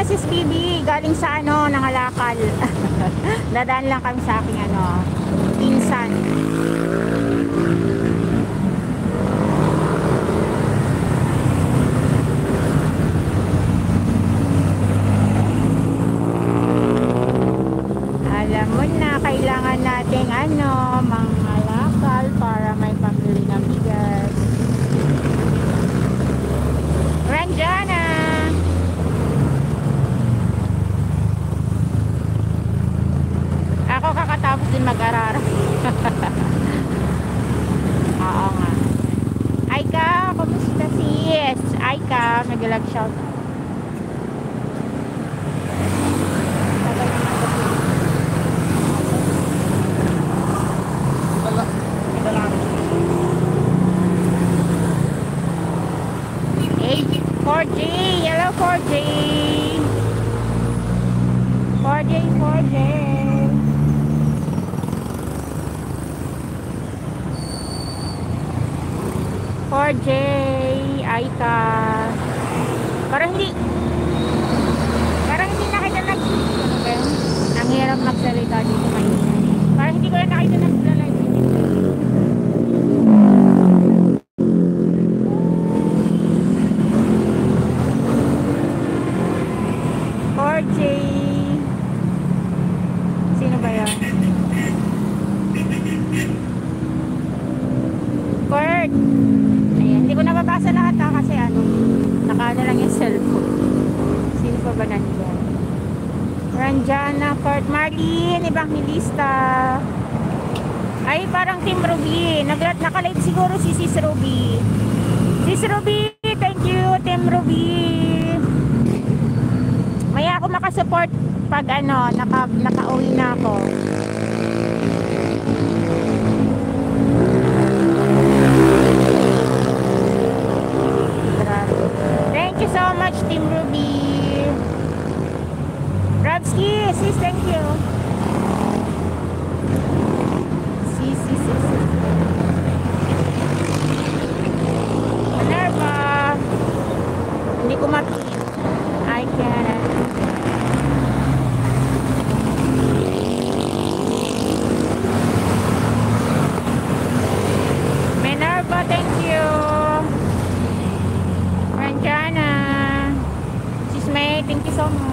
na sis Bibi, galing sa ano, Nangalakal. Dadaan lang kami sa aking ano, pinsan. Alam mo na, kailangan nating ano, Mangalakal para may pambili ng bigas. Ranjana! Ako kakatapos din mag-aral. Oo nga. Aika, kumusta sis? Aika, nag-lag shout. Hey, 4J! Hello 4J! 4J, 4J! 4J, Aika. Parang hindi na kita ang hirap magsalita dito ngayon. Parang hindi ko na nakita nag-live. 4J, sino ba yan? Kurt. Hindi ko nababasa lahat kasi ano, nakaano lang yung cellphone. Sino pa ba nandiyan? Ranjana, Kurt, Marlene, Evangelista. Ay, parang Team Ruby. Nakalate siguro si Sis Ruby. Sis Ruby, thank you, Team Ruby. Maya ako makasupport pag ano, naka-uwi na ako. Thank you so much, Team Ruby. Robski, sis, thank you. Sis. Minerva. Hindi ko makita. I can. Minerva, thank you. Ranjana, Sis May, thank you so much.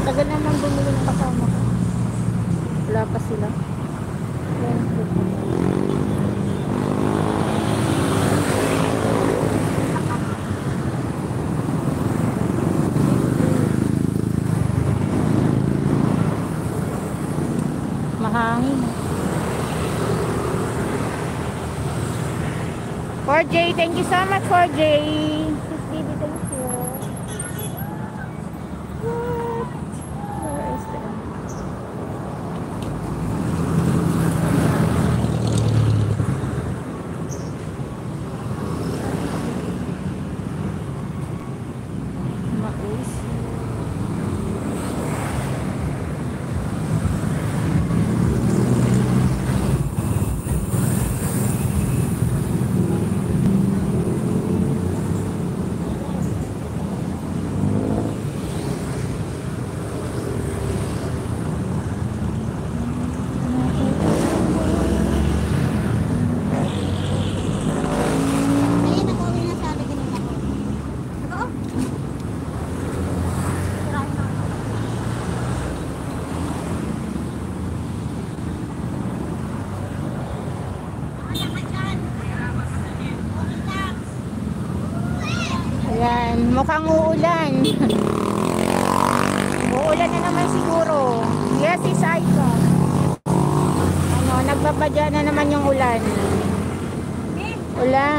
Tagal naman bumili ng kasama ko. Wala pa sila. Mahangin. 4J, thank you so much 4J. Sis Bibi, thank you. What? Where is that? Mais. Ayan, mukhang uulan. Uulan na naman siguro. Yes, is Aika. Ano, nagbabadya na naman yung ulan. Ulan.